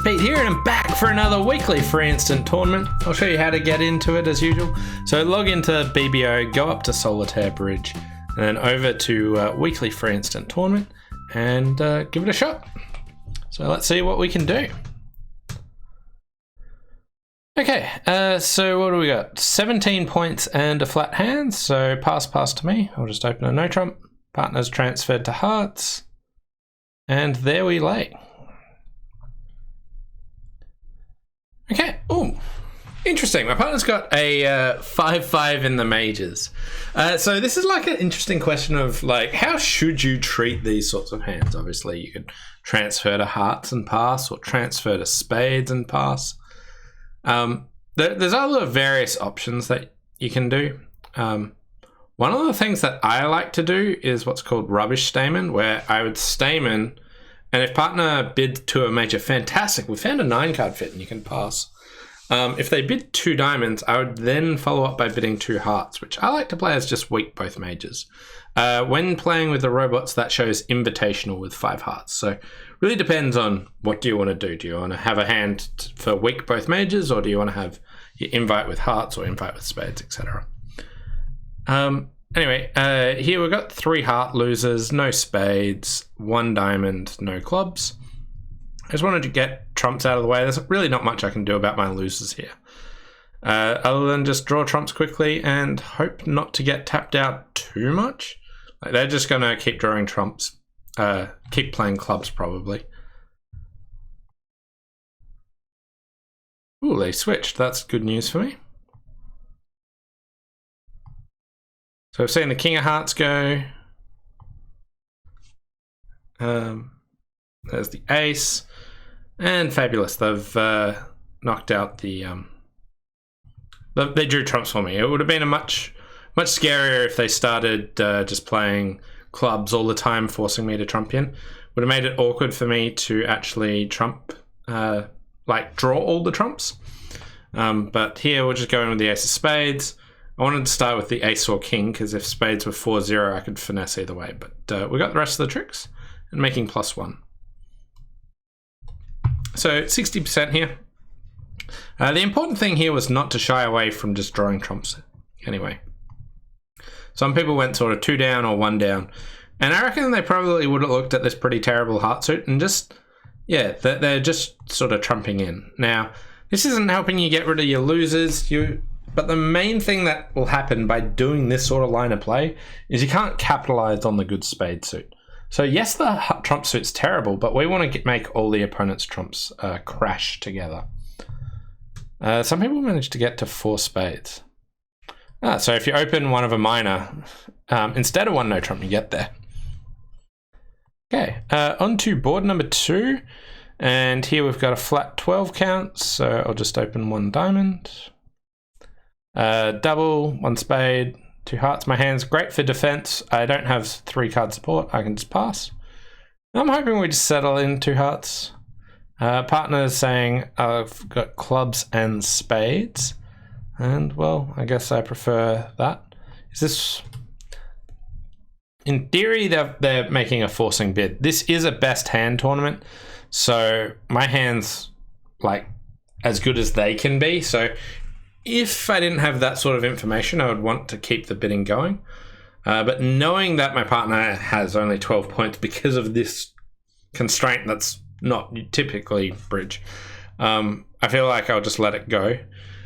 Pete here, and I'm back for another weekly free instant tournament. I'll show you how to get into it as usual. So log into BBO, go up to Solitaire Bridge, and then over to weekly free instant tournament, and give it a shot. So let's see what we can do. Okay, so what do we got? 17 points and a flat hand, so pass to me. I'll just open a no trump. Partner's transferred to hearts, and there we lay. Okay, ooh, interesting. My partner's got a 5-5 in the majors. So this is like an interesting question of like, how should you treat these sorts of hands? Obviously, you could transfer to hearts and pass, or transfer to spades and pass. There's other various options that you can do. One of the things that I like to do is what's called rubbish stamen, where I would stamen, and if partner bid to a major, fantastic. We found a 9-card fit and you can pass. If they bid 2 diamonds, I would then follow up by bidding 2 hearts, which I like to play as just weak both majors. When playing with the robots, that shows invitational with 5 hearts. So really depends on what do you want to do. Do you want to have a hand for weak both majors, or do you want to have your invite with hearts or invite with spades, etc. Anyway, here we've got 3 heart losers, no spades, 1 diamond, no clubs. I just wanted to get trumps out of the way. There's really not much I can do about my losers here. Other than just draw trumps quickly and hope not to get tapped out too much. Like, they're just going to keep drawing trumps, keep playing clubs probably. Ooh, they switched. That's good news for me. So I've seen the King of Hearts go. There's the Ace. And fabulous. They've knocked out the... They drew trumps for me. It would have been a much scarier if they started just playing clubs all the time, forcing me to trump in. Would have made it awkward for me to actually trump, like draw all the trumps. But here we're just going with the Ace of Spades. I wanted to start with the Ace or King, because if spades were 4-0, I could finesse either way. But we got the rest of the tricks, and making +1. So 60% here. The important thing here was not to shy away from just drawing trumps anyway. Some people went sort of 2 down or 1 down, and I reckon they probably would have looked at this pretty terrible heart suit and just, yeah, they're just sort of trumping in. Now, this isn't helping you get rid of your losers, but the main thing that will happen by doing this sort of line of play is you can't capitalize on the good spade suit. So yes, the trump suit's terrible, but we want to make all the opponent's trumps crash together. Some people manage to get to 4 spades. So if you open one of a minor, instead of 1 no trump, you get there. Okay, on to board number 2. And here we've got a flat 12 count, so I'll just open 1 diamond. Double, 1 spade, 2 hearts. My hand's great for defense. I don't have 3-card support. I can just pass. I'm hoping we just settle in 2 hearts. Partner's saying I've got clubs and spades. And, well, I guess I prefer that. Is this... In theory, they're making a forcing bid. This is a best hand tournament, so my hand's, like, as good as they can be. So if I didn't have that sort of information, I would want to keep the bidding going. But knowing that my partner has only 12 points because of this constraint that's not typically bridge, I feel like I'll just let it go.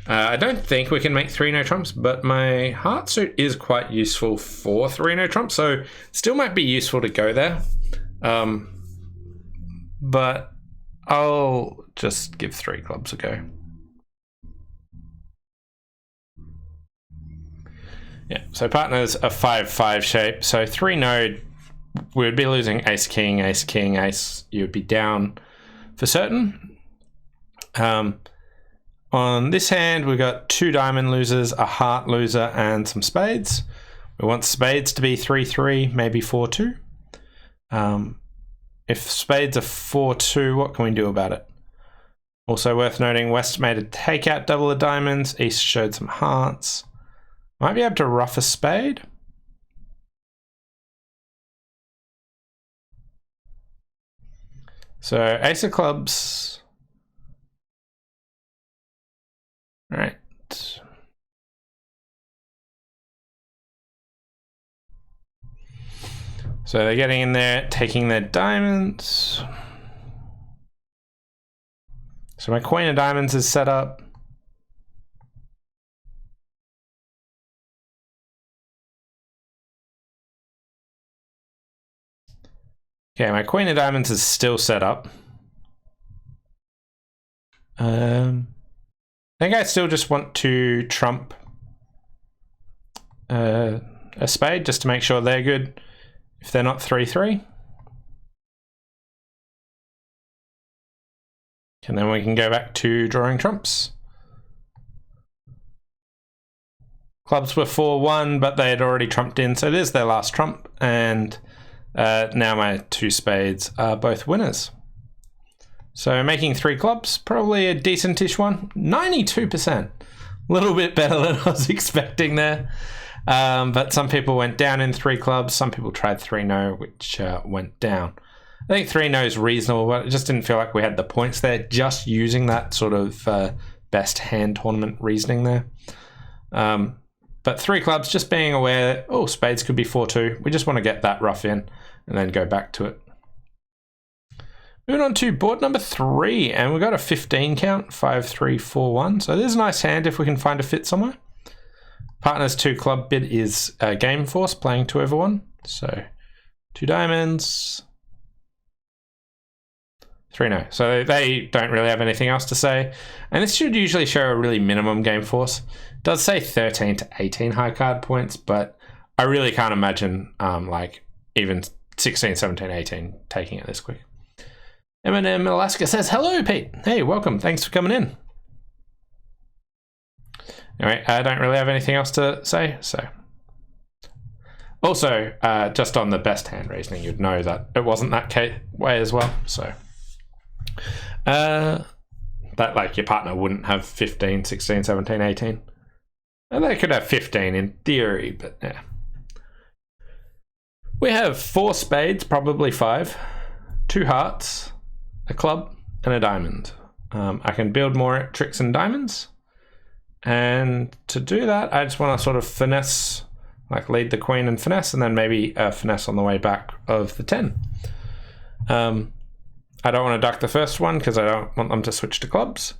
I don't think we can make 3 no trumps, but my heart suit is quite useful for 3 no trumps, so still might be useful to go there. But I'll just give 3 clubs a go. Yeah, so partner's a 5-5 shape, so 3 no, we would be losing ace, king, ace. You would be down for certain. On this hand, we've got 2 diamond losers, a heart loser, and some spades. We want spades to be 3-3, maybe 4-2. If spades are 4-2, what can we do about it? Also worth noting, West made a takeout double of diamonds, East showed some hearts. Might be able to rough a spade. So ace of clubs, All right. So they're getting in there, taking their diamonds. So my queen of diamonds is set up. Okay, my queen of diamonds is still set up. I think I still just want to trump a spade just to make sure they're good if they're not 3-3. And then we can go back to drawing trumps. Clubs were 4-1, but they had already trumped in, so there's their last trump, and now my 2 spades are both winners. So making 3 clubs, probably a decentish one. 92%. A little bit better than I was expecting there. But some people went down in 3 clubs. Some people tried 3-no, which went down. I think 3-no is reasonable, but it just didn't feel like we had the points there, just using that sort of best hand tournament reasoning there. But 3 clubs, just being aware that, oh, spades could be 4-2. We just want to get that rough in and then go back to it. Moving on to board number 3, and we've got a 15 count, 5-3-4-1. So this is a nice hand if we can find a fit somewhere. Partner's 2 club bid is Game Force, playing 2/1. So 2 diamonds, 3-no. So they don't really have anything else to say. And this should usually show a really minimum Game Force. It does say 13 to 18 high card points, but I really can't imagine like even 16, 17, 18 taking it this quick. Eminem Alaska says, hello, Pete. Hey, welcome. Thanks for coming in. Anyway, I don't really have anything else to say, so. Also, just on the best hand reasoning, you'd know that it wasn't that way as well, so. That, like, your partner wouldn't have 15, 16, 17, 18. And they could have 15 in theory, but yeah. We have 4 spades, probably 5, 2 hearts, a club, and a diamond. I can build more tricks and diamonds. And to do that, I just want to sort of finesse, like lead the queen and finesse, and then maybe finesse on the way back of the 10. I don't want to duck the first one because I don't want them to switch to clubs.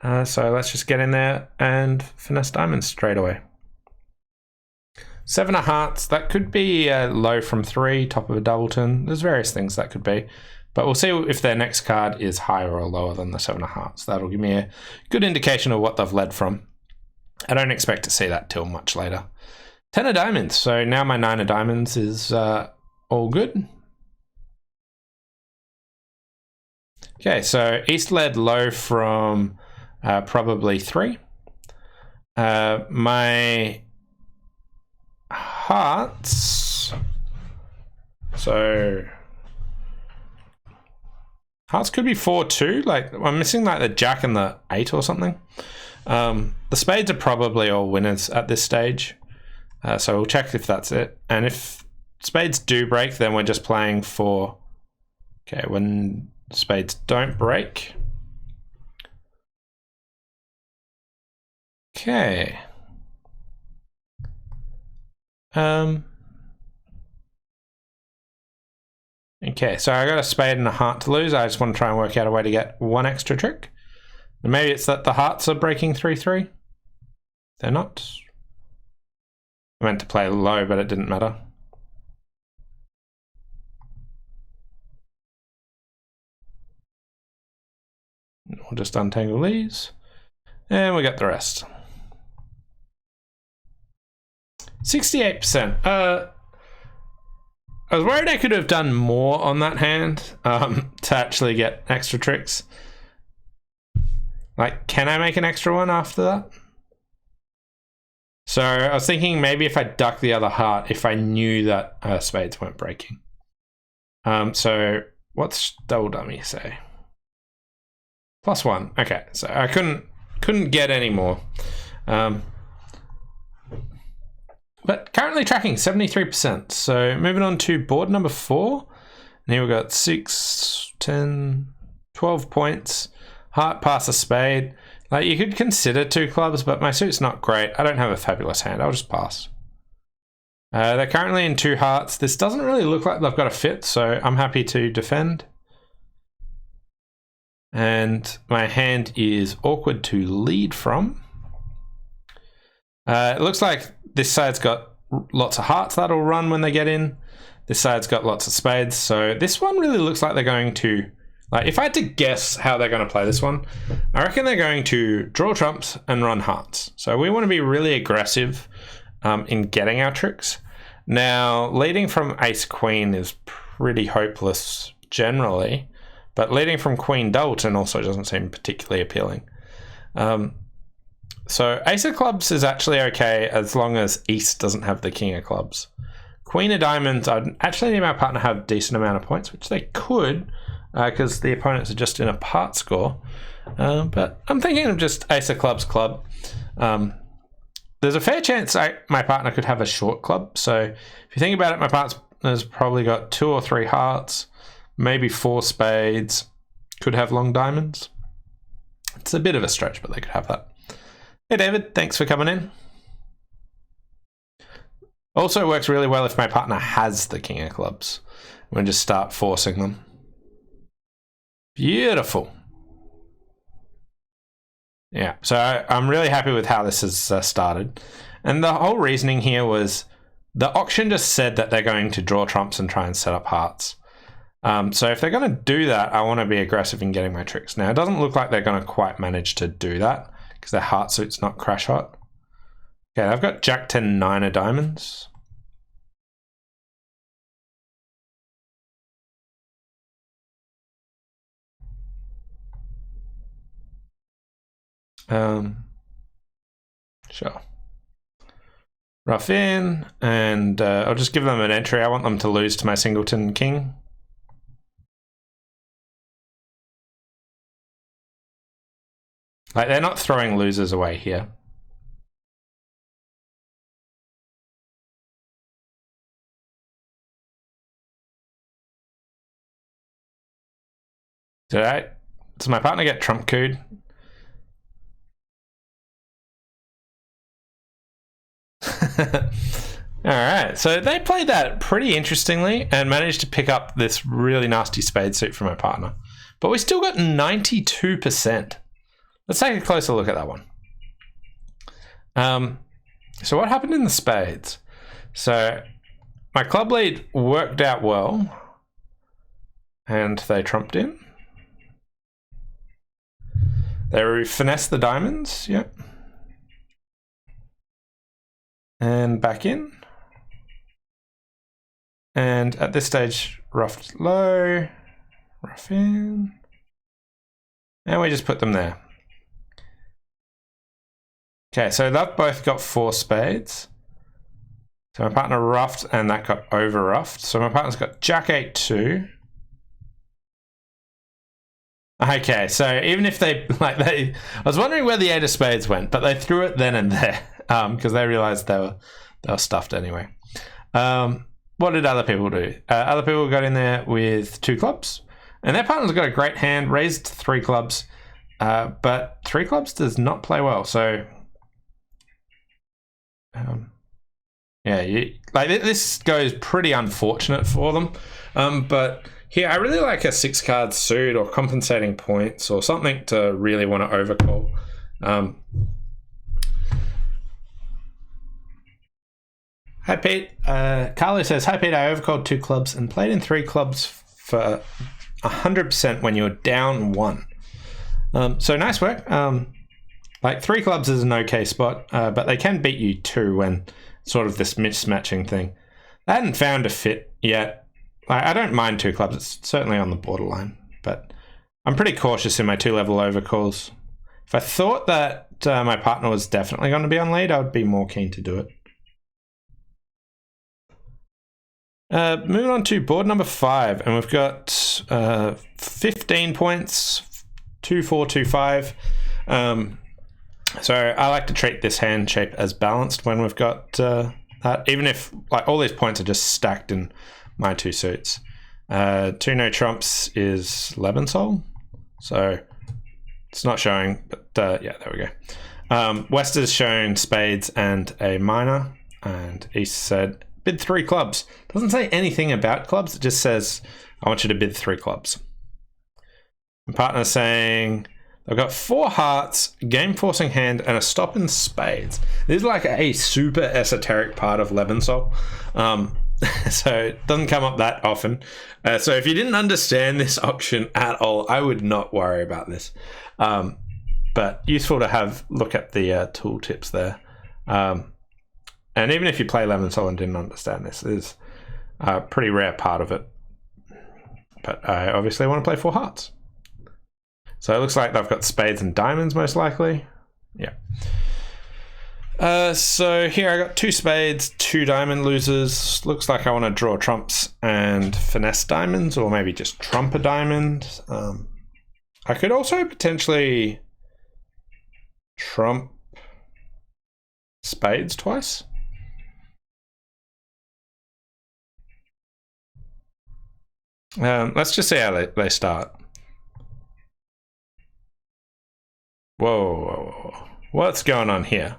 So let's just get in there and finesse diamonds straight away. 7 of hearts, that could be low from 3, top of a doubleton. There's various things that could be. But we'll see if their next card is higher or lower than the 7 of hearts. That'll give me a good indication of what they've led from. I don't expect to see that till much later. 10 of diamonds. So now my 9 of diamonds is all good. Okay, so East led low from probably 3. My hearts. So hearts could be 4-2. Like I'm missing like the jack and the 8 or something. The spades are probably all winners at this stage. So we'll check if that's it. And if spades do break, then we're just playing for... Okay, when spades don't break. Okay. Okay, so I got a spade and a heart to lose. I just want to try and work out a way to get 1 extra trick. And maybe it's that the hearts are breaking 3-3. They're not. I meant to play low, but it didn't matter. We'll just untangle these. And we got the rest. 68%. I was worried I could have done more on that hand to actually get extra tricks. Like, can I make an extra one after that? So I was thinking maybe if I duck the other heart, if I knew that spades weren't breaking. So what's double dummy say? +1. Okay, so I couldn't get any more. But currently tracking 73%. So moving on to board number 4. And here we've got 6, 10, 12 points. Heart past a spade. Like, you could consider 2 clubs, but my suit's not great. I don't have a fabulous hand. I'll just pass. They're currently in 2 hearts. This doesn't really look like they've got a fit, so I'm happy to defend. And my hand is awkward to lead from. It looks like this side's got lots of hearts that'll run when they get in. This side's got lots of spades. So this one really looks like they're going to, like, if I had to guess how they're going to play this one, I reckon they're going to draw trumps and run hearts. So we want to be really aggressive in getting our tricks. Now, leading from ace queen is pretty hopeless generally, but leading from queen doubleton also doesn't seem particularly appealing. So ace of clubs is actually okay as long as East doesn't have the king of clubs. Queen of diamonds, I'd actually need my partner to have a decent amount of points, which they could, because the opponents are just in a part score. But I'm thinking of just ace of clubs club. There's a fair chance my partner could have a short club. So if you think about it, my partner's probably got 2 or 3 hearts, maybe 4 spades, could have long diamonds. It's a bit of a stretch, but they could have that. Hey David, thanks for coming in. Also works really well if my partner has the king of clubs. We'll just start forcing them. Beautiful. Yeah, so I'm really happy with how this has started. And the whole reasoning here was the auction just said that they're going to draw trumps and try and set up hearts. So if they're going to do that, I want to be aggressive in getting my tricks. Now, it doesn't look like they're going to quite manage to do that because their heart suit's not crash hot. Okay, I've got Jack 10 9 of diamonds. Sure. Rough in, and I'll just give them an entry. I want them to lose to my singleton king. Like, they're not throwing losers away here. Does my partner get trump cooed? Alright, so they played that pretty interestingly and managed to pick up this really nasty spade suit from my partner. But we still got 92%. Let's take a closer look at that one. So what happened in the spades? So my club lead worked out well and they trumped in. They finessed the diamonds, yep. And back in. And at this stage, roughed low, rough in. And we just put them there. Okay, so they've both got 4 spades. So my partner roughed and that got over roughed. So my partner's got Jack 8 2. Okay, so even if I was wondering where the 8 of spades went, but they threw it then and there because they realized they were stuffed anyway. What did other people do? Other people got in there with 2 clubs, and their partner's got a great hand, raised 3 clubs, but 3 clubs does not play well. So, yeah, this goes pretty unfortunate for them, but. Here, I really like a 6-card suit or compensating points or something to really want to overcall. Hi, Pete. Carlo says, hi, Pete. I overcalled 2 clubs and played in 3 clubs for 100% when you're down 1. So nice work. Like 3 clubs is an okay spot, but they can beat you 2 when sort of this mismatching thing. I hadn't found a fit yet. I don't mind 2 clubs, it's certainly on the borderline, but I'm pretty cautious in my 2-level overcalls. If I thought that my partner was definitely going to be on lead, I would be more keen to do it. Moving on to board number 5, and we've got 15 points, 2, 4, 2, 5. So I like to treat this hand shape as balanced when we've got that, even if like all these points are just stacked in my 2 suits. 2 no trumps is Lebensol. So It's not showing, but yeah, there we go. West has shown spades and a minor, and East said bid 3 clubs. Doesn't say anything about clubs. It just says I want you to bid 3 clubs. And partner's saying they've got 4 hearts, game forcing hand, and a stop in spades. This is like a super esoteric part of Leventhal. So it doesn't come up that often. So if you didn't understand this option at all, I would not worry about this. But useful to look at the tool tips there. And even if you play Leventhal and didn't understand this, is a pretty rare part of it. But I obviously want to play 4 hearts. So it looks like they've got spades and diamonds most likely. Yeah. So here I got 2 spades, 2 diamond losers. Looks like I want to draw trumps and finesse diamonds, or maybe just trump a diamond. I could also potentially trump spades twice. Let's just see how they start. Whoa. What's going on here?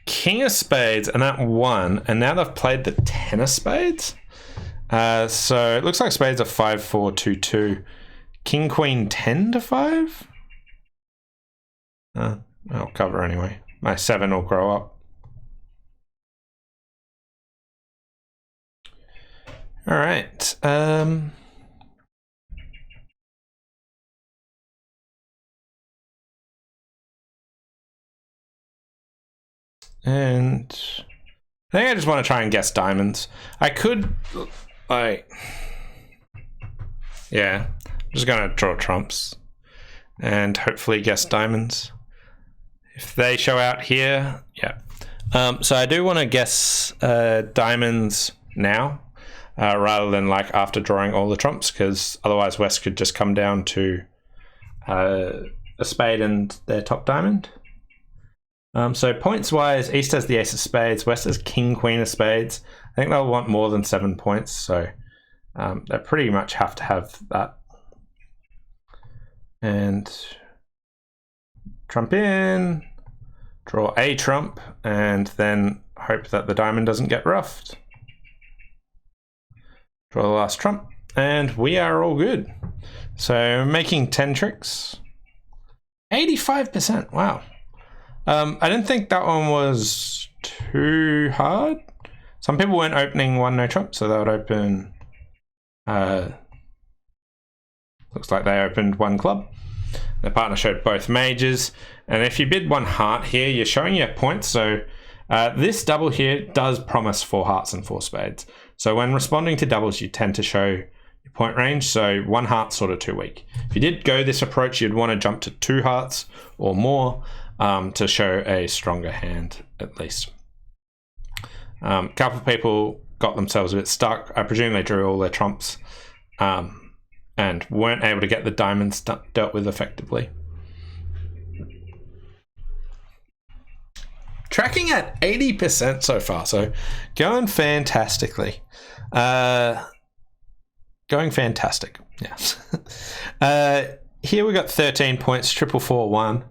King of spades, and that won, and now they've played the 10 of spades. So it looks like spades are 5-4-2-2. King queen 10 to 5. I'll cover anyway. My 7 will grow up. All right. And I think I just want to try and guess diamonds. I could, yeah, I'm just going to draw trumps and hopefully guess diamonds. If they show out here, yeah. So I do want to guess diamonds now rather than like after drawing all the trumps, because otherwise West could just come down to a spade and their top diamond. So points wise, East has the ace of spades, West has king queen of spades. I think they'll want more than 7 points, so they pretty much have to have that. And trump in, draw a trump, and then hope that the diamond doesn't get roughed. Draw the last trump, and we are all good. So making 10 tricks. 85%, wow. I didn't think that one was too hard. Some people weren't opening 1 no trump, so they would open, looks like they opened 1 club. The partner showed both majors, and if you bid 1 heart here, you're showing your points. So this double here does promise 4 hearts and 4 spades. So when responding to doubles, you tend to show your point range. So 1 heart's sort of too weak. If you did go this approach, you'd want to jump to 2 hearts or more to show a stronger hand, at least. A couple of people got themselves a bit stuck. I presume they drew all their trumps and weren't able to get the diamonds dealt with effectively. Tracking at 80% so far, so going fantastically. Going fantastic, yeah. Here we got 13 points, 4-4-1.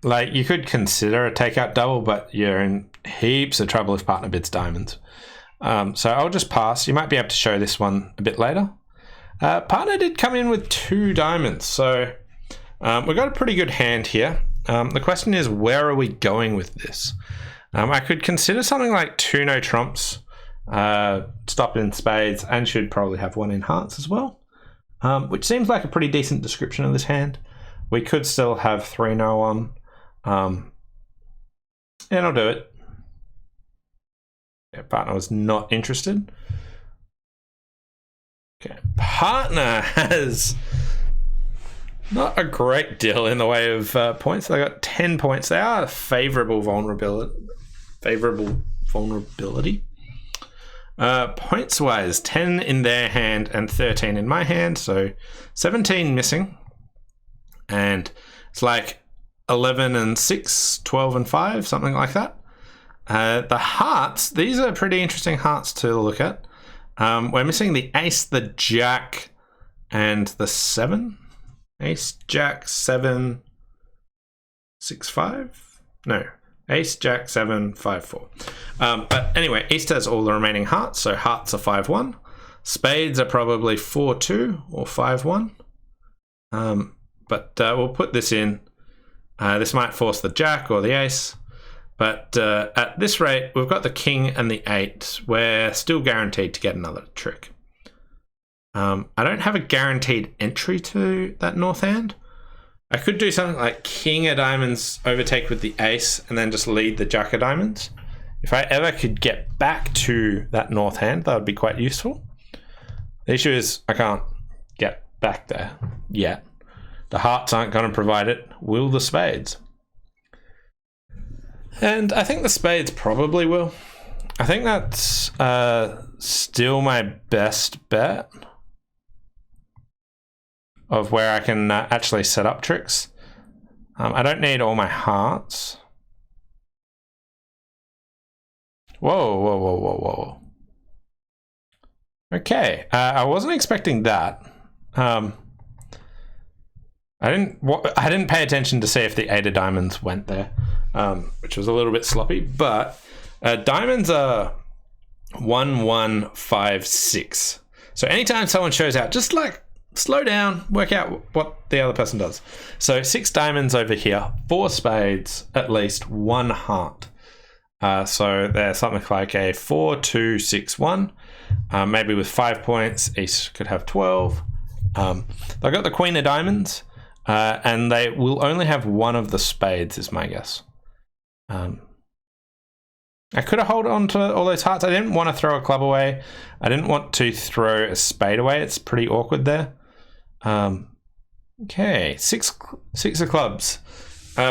Like you could consider a takeout double, but you're in heaps of trouble if partner bids diamonds. So I'll just pass. You might be able to show this one a bit later. Partner did come in with 2 diamonds, so we've got a pretty good hand here. The question is, where are we going with this? I could consider something like 2 no trumps, stop in spades, and should probably have 1 in hearts as well, which seems like a pretty decent description of this hand. We could still have 3 no on, and I'll do it. Yeah, partner was not interested. Okay, partner has not a great deal in the way of points. They got 10 points. They are favorable vulnerability. Points wise, 10 in their hand and 13 in my hand, so 17 missing. And it's like 11 and 6, 12 and 5, something like that. The hearts, these are pretty interesting hearts to look at. We're missing the ace, the jack, and the 7. Ace, Jack, 7, 6, 5? No. Ace, Jack, 7, 5, 4. But anyway, East has all the remaining hearts, so hearts are 5-1. Spades are probably 4-2 or 5-1. But we'll put this in. This might force the Jack or the Ace. But at this rate, we've got the King and the 8. We're still guaranteed to get another trick. I don't have a guaranteed entry to that north hand. I could do something like King of Diamonds overtake with the Ace and then just lead the Jack of Diamonds. If I ever could get back to that north hand, that would be quite useful. The issue is I can't get back there yet. The hearts aren't going to provide it. Will the spades? And I think the spades probably will. I think that's still my best bet of where I can actually set up tricks. I don't need all my hearts. Whoa, whoa, whoa, whoa, whoa. Okay, I wasn't expecting that. I didn't pay attention to see if the 8 of diamonds went there, which was a little bit sloppy, but diamonds are 1, 1, 5, 6. So anytime someone shows out, just like slow down, work out what the other person does. So 6 diamonds over here, 4 spades, at least 1 heart. So there's something like a 4, 2, 6, 1. Maybe with 5 points, each could have 12. They've got the Queen of Diamonds, and they will only have 1 of the spades, is my guess. I could have held on to all those hearts. I didn't want to throw a club away. I didn't want to throw a spade away. It's pretty awkward there. Okay, 6 of clubs.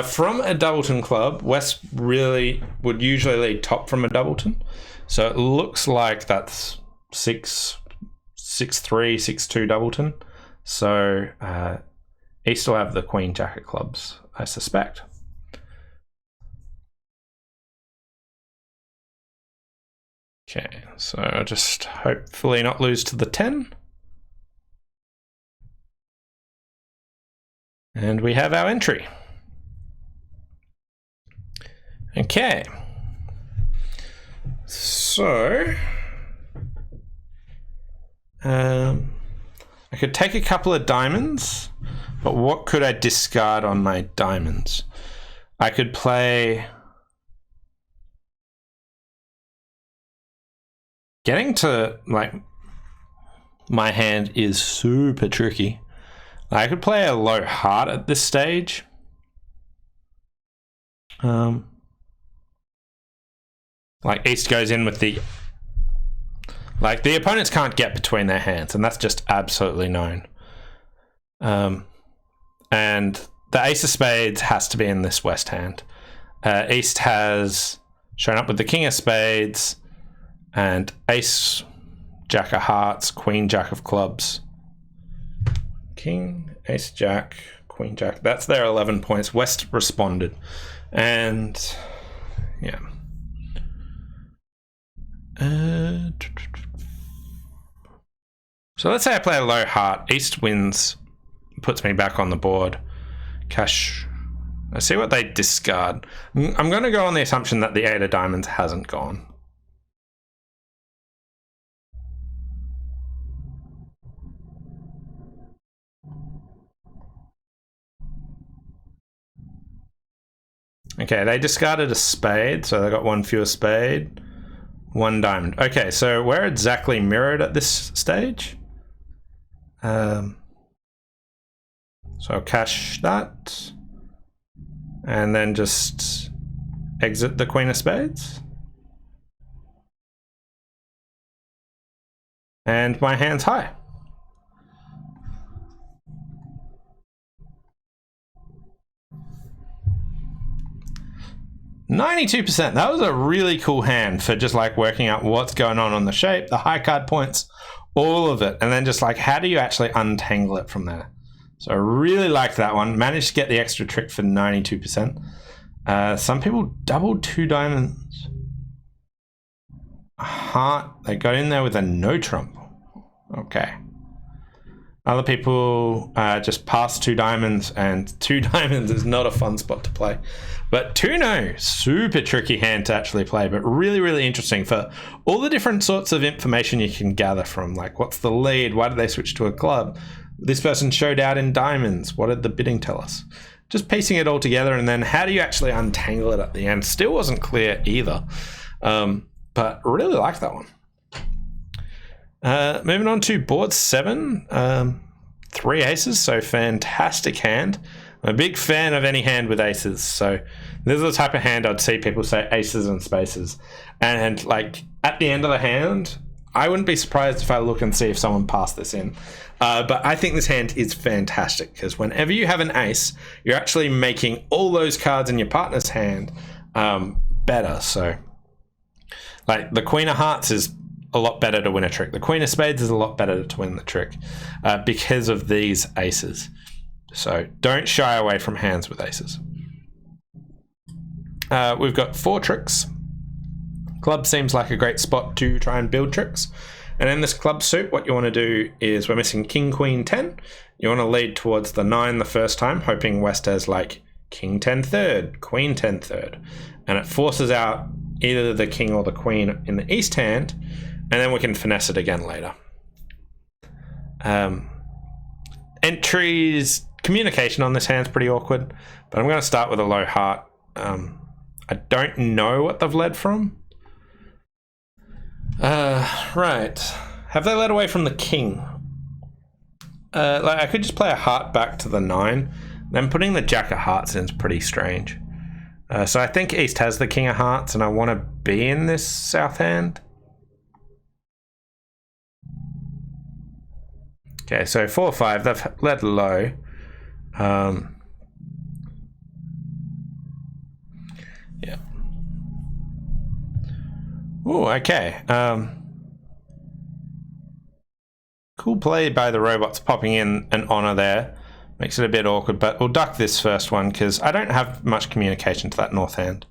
From a doubleton club, West really would usually lead top from a doubleton. So it looks like that's 6, 6, 3, 6, 2 doubleton. So East will have the Queen Jack of clubs, I suspect. Okay, so just hopefully not lose to the 10. And we have our entry. Okay. So I could take a couple of diamonds, but what could I discard on my diamonds? I could play... Getting to, like, my hand is super tricky. I could play a low heart at this stage. Like, East goes in with the... Like, the opponents can't get between their hands, and that's just absolutely known. And the Ace of Spades has to be in this West hand. East has shown up with the King of Spades, and Ace, Jack of Hearts, Queen, Jack of Clubs. King, Ace, Jack, Queen, Jack. That's their 11 points. West responded. And, yeah. So let's say I play a low heart. East wins, puts me back on the board. Cash. I see what they discard. I'm going to go on the assumption that the 8 of diamonds hasn't gone. Okay, they discarded a spade, so they got 1 fewer spade, 1 diamond. Okay, so we're exactly mirrored at this stage. So I'll cash that, and then just exit the Queen of Spades. And my hand's high. %. That was a really cool hand for just like working out what's going on the shape, the high card points, all of it. And then just like, how do you actually untangle it from there? So I really liked that one. Managed to get the extra trick for 92%. Some people doubled 2 diamonds. A heart. They got in there with a no trump. Okay. Other people just pass 2 diamonds, and 2 diamonds is not a fun spot to play. But 2-no, super tricky hand to actually play, but really, really interesting for all the different sorts of information you can gather from, like what's the lead, why did they switch to a club, this person showed out in diamonds, what did the bidding tell us? Just piecing it all together, and then how do you actually untangle it at the end? Still wasn't clear either, but really like that one. Moving on to board 7, 3 aces, so fantastic hand. I'm a big fan of any hand with aces, so this is the type of hand I'd see people say aces and spaces. And like at the end of the hand, I wouldn't be surprised if I look and see if someone passed this in. But I think this hand is fantastic because whenever you have an ace, you're actually making all those cards in your partner's hand better. So like the Queen of Hearts is a lot better to win a trick. The Queen of Spades is a lot better to win the trick because of these aces. So don't shy away from hands with aces. We've got 4 tricks. Club seems like a great spot to try and build tricks. And in this club suit, what you want to do is we're missing King, Queen, 10. You want to lead towards the 9 the first time, hoping West has like King 10 third, Queen 10 third. And it forces out either the King or the Queen in the East hand, and then we can finesse it again later. Entries, communication on this hand's pretty awkward, but I'm going to start with a low heart. I don't know what they've led from. Right. Have they led away from the King? Like I could just play a heart back to the 9. Then putting the Jack of Hearts in is pretty strange. So I think East has the King of Hearts, and I want to be in this South hand. Okay, so 4-5, they've led low. Yeah. Oh, okay. Cool play by the robots popping in an honor there. Makes it a bit awkward, but we'll duck this first one because I don't have much communication to that north hand.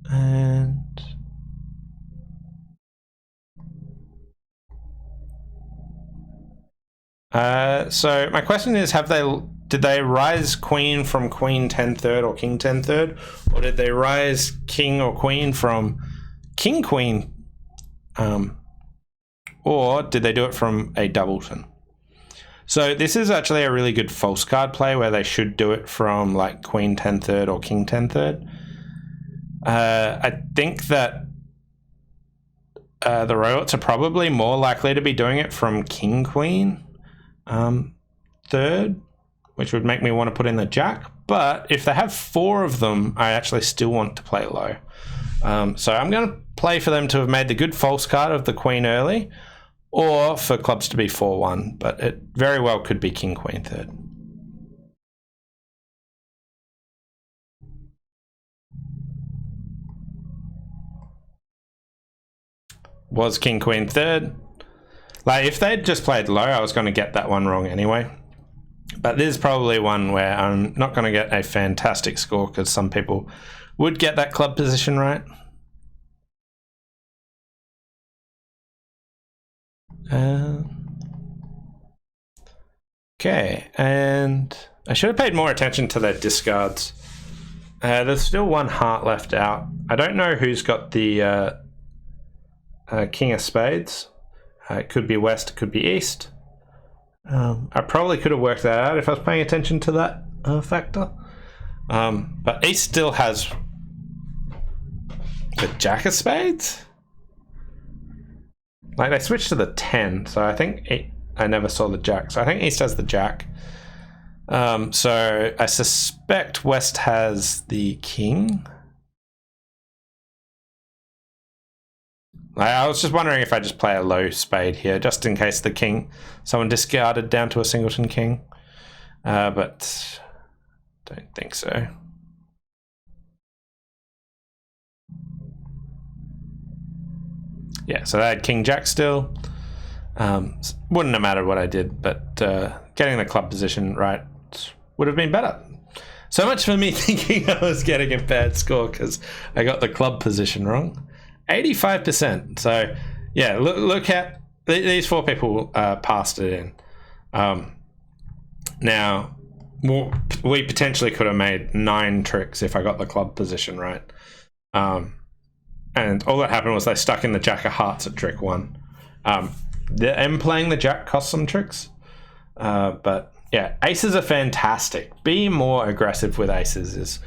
And so my question is, did they rise Queen from Queen 10 third or King 10 third, or did they rise King or Queen from King Queen, or did they do it from a doubleton? So this is actually a really good false card play where they should do it from like Queen 10 third or King 10 third. I think that the robots are probably more likely to be doing it from King Queen third, which would make me want to put in the Jack. But if they have 4 of them, I actually still want to play low. So I'm going to play for them to have made the good false card of the Queen early, or for clubs to be 4-1, but it very well could be King Queen third. Was King Queen third. Like if they'd just played low, I was going to get that one wrong anyway. But this is probably one where I'm not going to get a fantastic score because some people would get that club position right. Okay, and I should have paid more attention to their discards. There's still 1 heart left out. I don't know who's got the King of Spades. It could be West, it could be East. I probably could have worked that out if I was paying attention to that factor. But East still has the Jack of Spades? Like they switched to the 10, so I think I never saw the Jack. So I think East has the Jack. So I suspect West has the King. I was just wondering if I just play a low spade here, just in case the King, someone discarded down to a singleton King. But don't think so. Yeah, so they had King Jack still. Wouldn't have mattered what I did, but getting the club position right would have been better. So much for me thinking I was getting a bad score because I got the club position wrong. 85%. So yeah, look at these 4 people passed it in. Now, we potentially could have made 9 tricks if I got the club position right. And all that happened was they stuck in the jack of hearts at trick 1. Them playing the jack cost some tricks. But yeah, aces are fantastic. Be more aggressive with aces is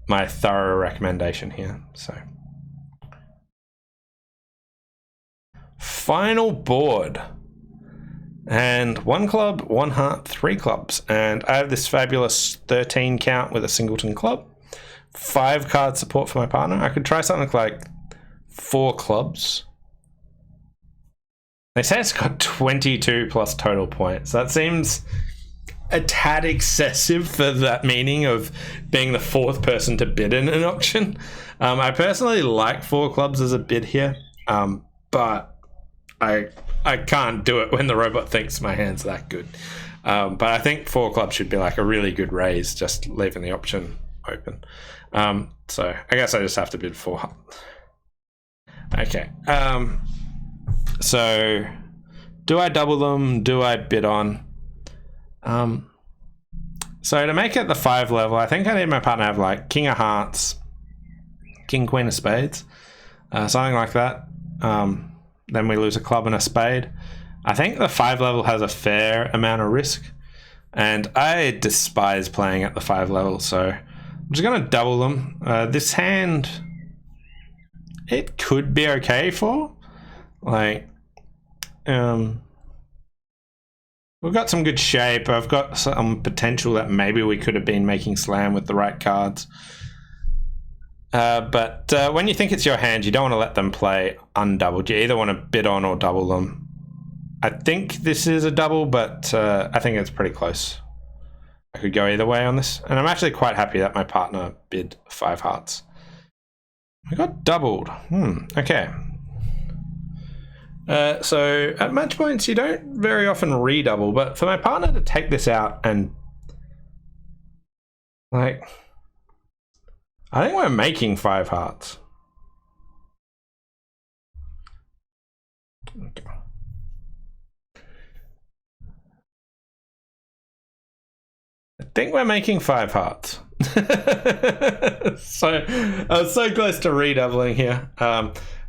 my thorough recommendation here. So, final board. And 1 club, 1 heart, 3 clubs. And I have this fabulous 13 count with a singleton club. 5 card support for my partner. I could try something like 4 clubs. They say it's got 22 plus total points. That seems a tad excessive for that meaning of being the 4th person to bid in an auction. I personally like 4 clubs as a bid here, but I can't do it when the robot thinks my hand's that good. But I think 4 clubs should be like a really good raise, just leaving the option open. So I guess I just have to bid 4. Okay. So do I double them? Do I bid on? So to make it the 5 level, I think I need my partner to have like king of hearts, king, queen of spades, something like that. Then we lose a club and a spade. I think the 5 level has a fair amount of risk, and I despise playing at the 5 level, so I'm just going to double them. This hand, it could be okay for. Like, we've got some good shape. I've got some potential that maybe we could have been making slam with the right cards. But when you think it's your hand, you don't want to let them play undoubled. You either want to bid on or double them. I think this is a double, but I think it's pretty close. I could go either way on this. And I'm actually quite happy that my partner bid 5 hearts. I got doubled. Okay. So at match points, you don't very often redouble, but for my partner to take this out and like... I think we're making 5 hearts. Okay. I think we're making 5 hearts. So I was so close to redoubling here.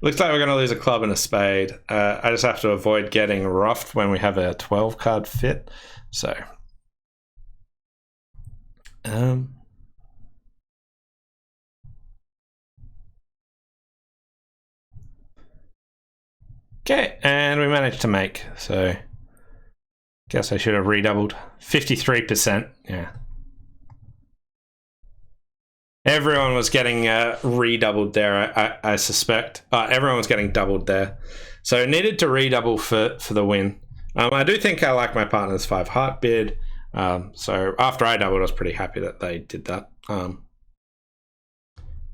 Looks like we're going to lose a club and a spade. I just have to avoid getting roughed when we have a 12 card fit. So okay, and we managed to make, so guess I should have redoubled. 53%, yeah. Everyone was getting redoubled there, I suspect. Everyone was getting doubled there. So needed to redouble for the win. I do think I like my partner's 5 heart bid. So after I doubled, I was pretty happy that they did that.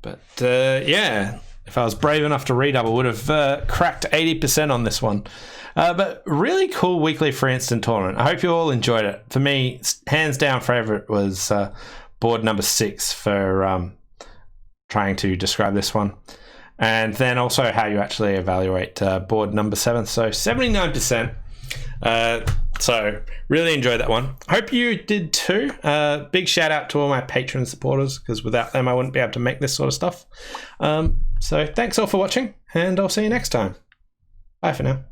But yeah. If I was brave enough to redouble, would have cracked 80% on this one. But really cool weekly free instant tournament. I hope you all enjoyed it. For me, hands down favorite was board number 6 for trying to describe this one. And then also how you actually evaluate board number 7. So 79%. So really enjoyed that one. Hope you did too. Big shout out to all my Patreon supporters, because without them I wouldn't be able to make this sort of stuff. So thanks all for watching, and I'll see you next time. Bye for now.